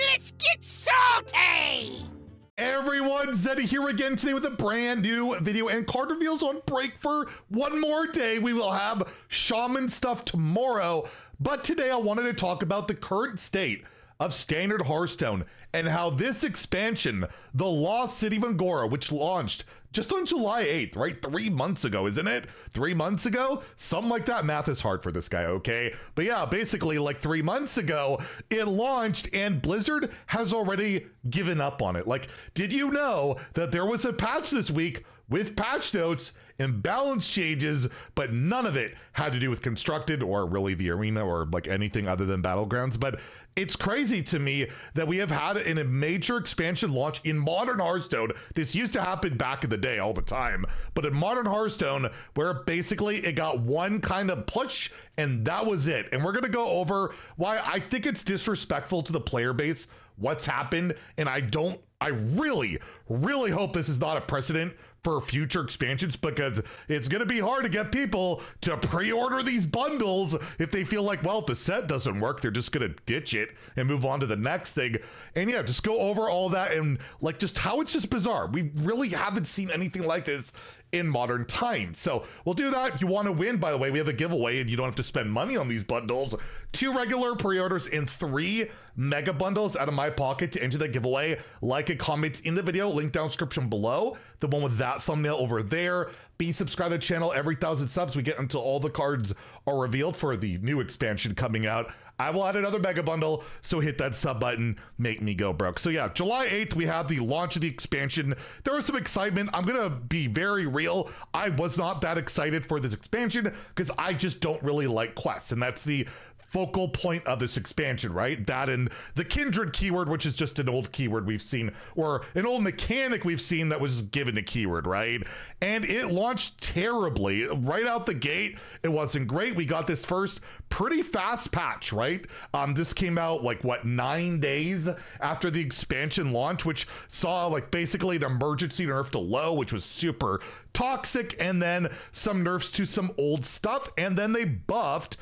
Let's get salty! Everyone, Zeddy here again today with a brand new video and card reveals on break for one more day. We will have shaman stuff tomorrow, but today I wanted to talk about the current state of standard Hearthstone and how this expansion, the Lost City of Angora, which launched just on July 8th, right? 3 months ago, isn't it? 3 months ago? Something like that. Math is hard for this guy, okay? But yeah, basically like 3 months ago, it launched and Blizzard has already given up on it. Like, did you know that there was a patch this week with patch notes and balance changes, but none of it had to do with constructed or really the arena or like anything other than battlegrounds? But it's crazy to me that we have had in a major expansion launch in modern Hearthstone. This used to happen back in the day all the time, but in modern Hearthstone, where basically it got one kind of push and that was it. And we're gonna go over why I think it's disrespectful to the player base, what's happened, and I really hope this is not a precedent for future expansions, because it's going to be hard to get people to pre-order these bundles if they feel like, well, if the set doesn't work, they're just going to ditch it and move on to the next thing. And yeah, just go over all that and like just how it's just bizarre. We really haven't seen anything like this in modern times. So we'll do that. If you want to win, by the way, we have a giveaway and you don't have to spend money on these bundles. 2 regular pre-orders and 3 mega bundles out of my pocket to enter the giveaway. Like and comment in the video, link down description below, the one with that thumbnail over there. Be subscribed to the channel. Every 1,000 subs we get until all the cards are revealed for the new expansion coming out. I will add another mega bundle, so hit that sub button, make me go broke. So yeah, July 8th, we have the launch of the expansion. There was some excitement. I'm gonna be very real. I was not that excited for this expansion because I just don't really like quests, and that's the focal point of this expansion, right? That and the kindred keyword, which is just an old keyword we've seen, or an old mechanic we've seen that was given a keyword, right? And it launched terribly. Right out the gate, it wasn't great. We got this first pretty fast patch, right? This came out like, what, 9 days after the expansion launch, which saw like basically an emergency nerf to low, which was super toxic, and then some nerfs to some old stuff, and then they buffed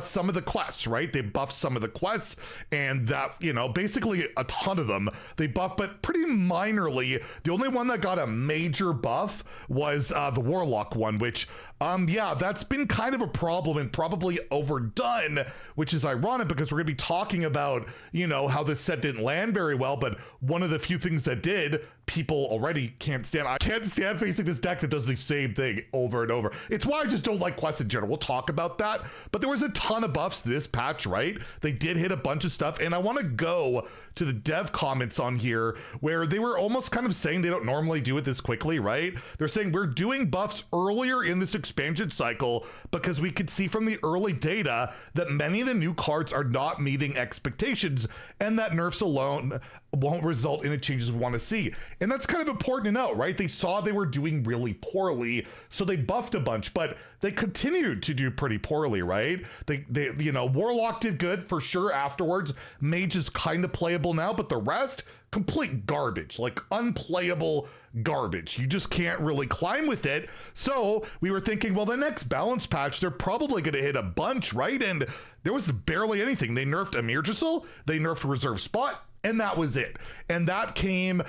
some of the quests, right? They buffed some of the quests, and that, you know, basically a ton of them they buffed, but pretty minorly. The only one that got a major buff was the Warlock one, which yeah, that's been kind of a problem and probably overdone, which is ironic because we're gonna be talking about, you know, how this set didn't land very well, but one of the few things that did, people already can't stand. I can't stand facing this deck that does the same thing over and over. It's why I just don't like quests in general. We'll talk about that, but there was a ton of buffs this patch, right? They did hit a bunch of stuff, and I want to go to the dev comments on here where they were almost kind of saying they don't normally do it this quickly, right? They're saying we're doing buffs earlier in this expansion cycle because we could see from the early data that many of the new cards are not meeting expectations, and that nerfs alone won't result in the changes we want to see. And that's kind of important to know, right? They saw they were doing really poorly, so they buffed a bunch, but they continued to do pretty poorly, right? They you know, Warlock did good for sure afterwards. Mage is kind of playable now, but the rest, complete garbage, like unplayable garbage. You just can't really climb with it. So we were thinking, well, the next balance patch, they're probably going to hit a bunch, right? And there was barely anything. They nerfed Amir Gisel, they nerfed Reserve Spot, and that was it. And that came,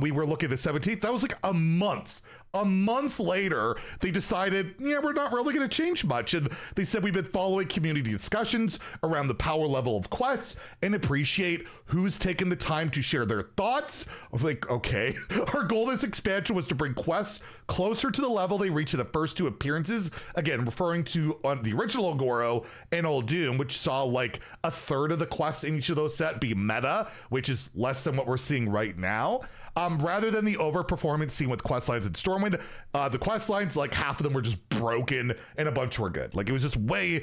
we were looking at the 17th, that was like a month. A month later, they decided, yeah, we're not really going to change much. And they said, we've been following community discussions around the power level of quests and appreciate who's taken the time to share their thoughts. I was like, okay. Our goal this expansion was to bring quests closer to the level they reached in the first 2 appearances. Again, referring to the original Goro and Old Doom, which saw like a third of the quests in each of those set be meta, which is less than what we're seeing right now. Rather than the overperformance seen with quest lines in Stormwind, the quest lines, like half of them were just broken and a bunch were good. Like it was just way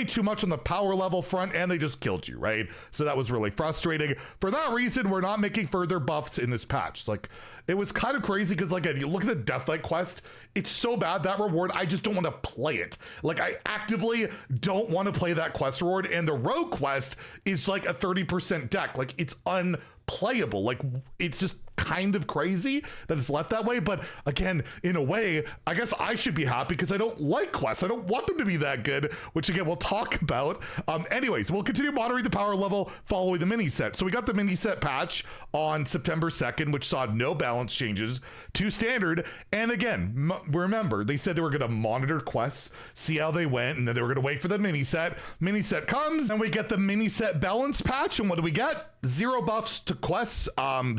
too much on the power level front, and they just killed you, right? So that was really frustrating. For that reason, we're not making further buffs in this patch. Like, it was kind of crazy because, like, you look at the Deathlight quest, it's so bad, that reward, I just don't want to play it. Like, I actively don't want to play that quest reward, and the Rogue quest is like a 30% deck. Like, it's unplayable. Like, it's just kind of crazy that it's left that way. But again, in a way, I guess I should be happy because I don't like quests. I don't want them to be that good, which again, we'll talk about. Anyways, we'll continue monitoring the power level following the mini set. So we got the mini set patch on September 2nd, which saw no balance changes to standard. And again, remember, they said they were going to monitor quests, see how they went, and then they were going to wait for the mini set. Mini set comes, and we get the mini set balance patch. And what do we get? 0 buffs to quests,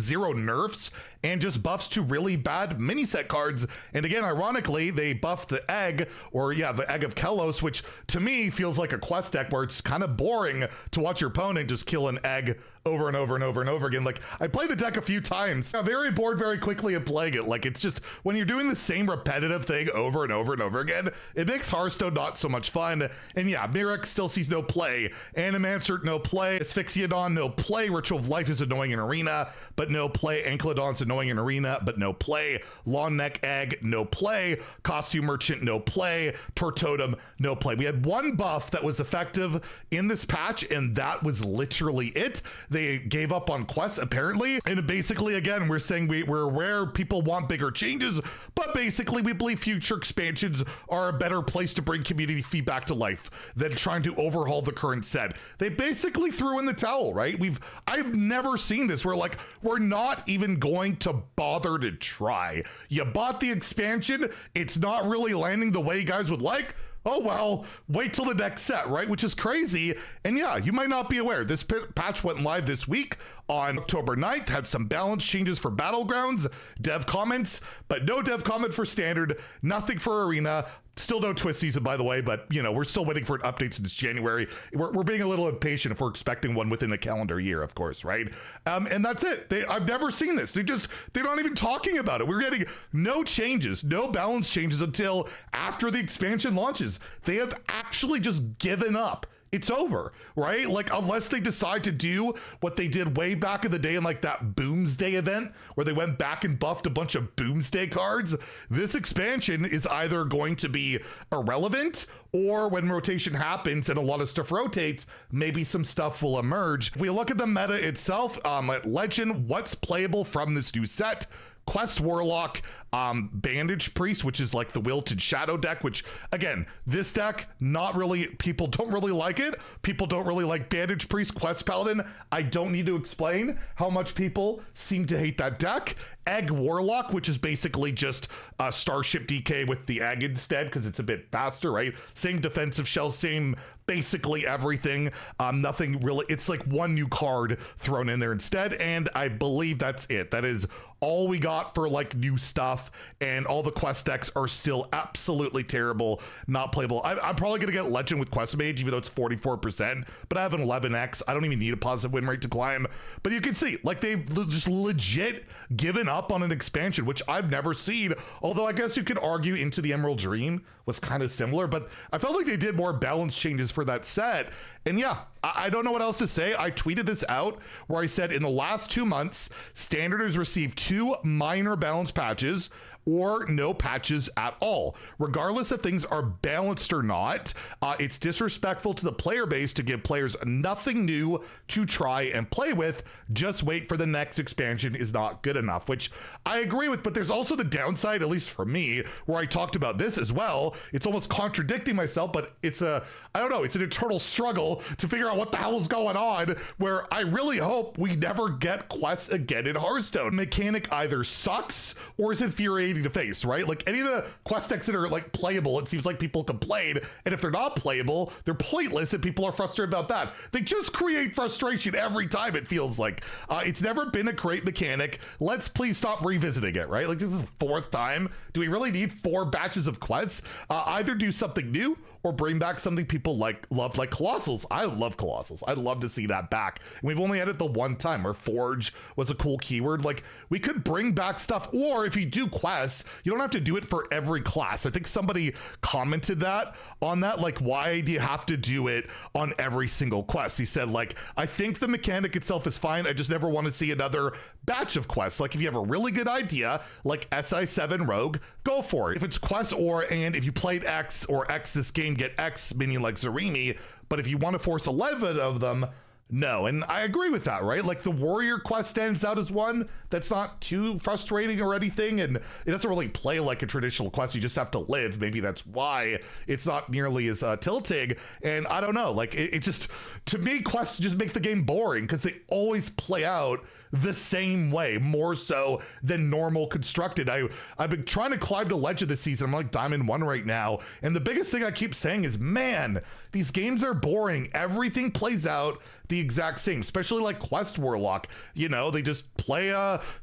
0 nerfs, and just buffs to really bad mini set cards. And again, ironically, they buffed the egg, or yeah, the egg of Kelos, which to me feels like a quest deck where it's kind of boring to watch your opponent just kill an egg over and over and over and over again. Like, I played the deck a few times. I'm very bored very quickly of playing it. Like, it's just, when you're doing the same repetitive thing over and over and over again, it makes Hearthstone not so much fun. And yeah, Mirrex still sees no play. Animansert, no play. Asphyxiodon, no play. Ritual of Life is annoying in Arena, but no play. Ankylodon's annoying in Arena, but no play. Long Neck Egg, no play. Costume Merchant, no play. Tortotem, no play. We had one buff that was effective in this patch, and that was literally it. They gave up on quests, apparently. And basically, again, we're saying we're aware people want bigger changes, but basically we believe future expansions are a better place to bring community feedback to life than trying to overhaul the current set. They basically threw in the towel, right? I've never seen this where, like, we're not even going to bother to try. You bought the expansion, it's not really landing the way you guys would like. Oh, well, wait till the next set, right? Which is crazy. And yeah, you might not be aware. This patch went live this week on October 9th, had some balance changes for Battlegrounds, dev comments, but no dev comment for Standard, nothing for Arena. Still no twist season, by the way, but you know, we're still waiting for an update since January. We're being a little impatient if we're expecting one within a calendar year, of course, right? And that's it. I've never seen this. They're not even talking about it. We're getting no changes, no balance changes until after the expansion launches. They have actually just given up. It's over, right? Like, unless they decide to do what they did way back in the day in like that Boomsday event where they went back and buffed a bunch of Boomsday cards, this expansion is either going to be irrelevant, or when rotation happens and a lot of stuff rotates, maybe some stuff will emerge. If we look at the meta itself, at Legend, what's playable from this new set? Quest Warlock, Bandage Priest, which is like the Wilted Shadow deck, which again, this deck, not really, people don't really like it. People don't really like Bandage Priest, Quest Paladin. I don't need to explain how much people seem to hate that deck. Egg Warlock, which is basically just Starship DK with the egg instead, because it's a bit faster, right? Same defensive shell, same basically everything. Nothing really, it's like one new card thrown in there instead, and I believe that's it. That is all we got for like new stuff, and all the quest decks are still absolutely terrible, not playable. I'm probably gonna get Legend with Quest Mage, even though it's 44%, but I have an 11x. I don't even need a positive win rate to climb. But you can see, like, they've just legit given up on an expansion, which I've never seen. Although I guess you could argue Into the Emerald Dream was kind of similar, but I felt like they did more balance changes for that set. And yeah, I don't know what else to say. I tweeted this out where I said in the last 2 months, Standard has received 2 minor balance patches or no patches at all. Regardless if things are balanced or not, it's disrespectful to the player base to give players nothing new to try and play with. Just wait for the next expansion is not good enough, which I agree with, but there's also the downside, at least for me, where I talked about this as well. It's almost contradicting myself, but it's I don't know, it's an eternal struggle to figure out what the hell is going on, where I really hope we never get quests again in Hearthstone. Mechanic either sucks or is infuriating to face, right? Like, any of the quest decks that are like playable, it seems like people complain, and if they're not playable, they're pointless, and people are frustrated about that. They just create frustration every time, it feels like. It's never been a great mechanic. Let's please stop revisiting it, right? Like, this is the 4th time. Do we really need 4 batches of quests? Either do something new or bring back something people love, like Colossals. I love Colossals. I'd love to see that back. And we've only had it the one time, or Forge was a cool keyword. Like, we could bring back stuff, or if you do quests, you don't have to do it for every class. I think somebody commented that on that, like, why do you have to do it on every single quest? He said, like, I think the mechanic itself is fine. I just never want to see another batch of quests. Like, if you have a really good idea, like SI7 Rogue, go for it. If it's quest and if you played X or X this game, get X, meaning like Zarimi. But if you want to force 11 of them, No, and I agree with that, right? Like the warrior quest stands out as one that's not too frustrating or anything, and it doesn't really play like a traditional quest. You just have to live. Maybe that's why it's not nearly as tilting. And I don't know, like it just, to me, quests just make the game boring because they always play out the same way, more so than normal constructed. I've been trying to climb to Legend this season. I'm like Diamond 1 right now, and the biggest thing I keep saying is, man, these games are boring. Everything plays out the exact same, especially like Quest Warlock. You know, they just play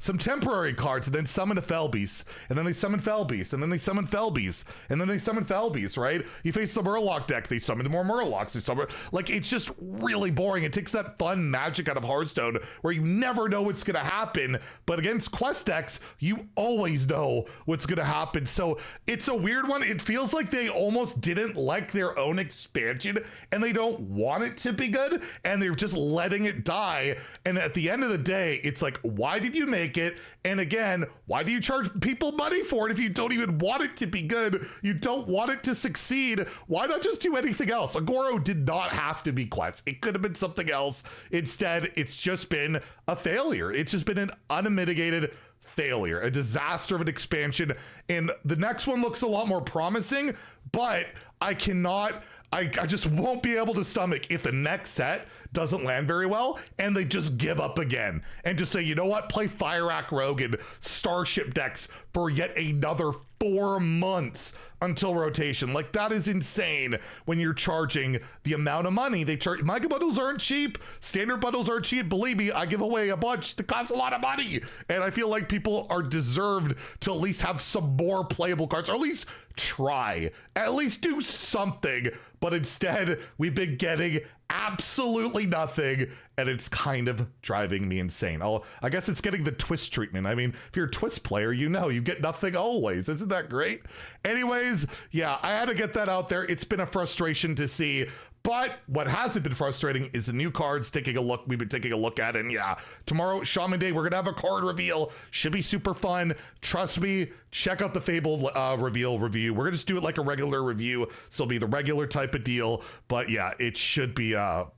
some temporary cards and then summon a Fell Beast, and then they summon Fell Beast, and then they summon Fell Beast, and then they summon Fell Beast, right? You face the Murloc deck, they summon more Murlocs, they summon, like, it's just really boring. It takes that fun magic out of Hearthstone where you never know what's gonna happen, but against Quest decks, you always know what's gonna happen. So it's a weird one. It feels like they almost didn't like their own expansion and they don't want it to be good, and they're just letting it die. And at the end of the day, it's like, why did you make it? And again, why do you charge people money for it if you don't even want it to be good? You don't want it to succeed. Why not just do anything else? Agoro did not have to be Quest. It could have been something else. Instead, it's just been a failure. It's just been an unmitigated failure, a disaster of an expansion. And the next one looks a lot more promising, but I just won't be able to stomach if the next set doesn't land very well and they just give up again and just say, you know what, play Fire Act Rogue and Starship decks for yet another 4 months until rotation. Like, that is insane when you're charging the amount of money they charge. Mega bundles aren't cheap. Standard bundles aren't cheap. Believe me, I give away a bunch that cost a lot of money. And I feel like people are deserved to at least have some more playable cards, or at least try, at least do something. But instead, we've been getting absolutely nothing, and it's kind of driving me insane. I guess it's getting the twist treatment. I mean, if you're a twist player, you know you get nothing always. Isn't that great? Anyways, yeah, I had to get that out there. It's been a frustration to see. But what hasn't been frustrating is the new cards we've been taking a look at. And yeah, tomorrow, Shaman Day, we're going to have a card reveal. Should be super fun. Trust me, check out the Fabled reveal review. We're going to just do it like a regular review. So it'll be the regular type of deal. But yeah, it should be,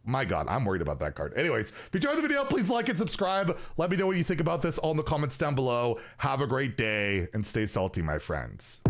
my God, I'm worried about that card. Anyways, if you enjoyed the video, please like and subscribe. Let me know what you think about this all in the comments down below. Have a great day and stay salty, my friends.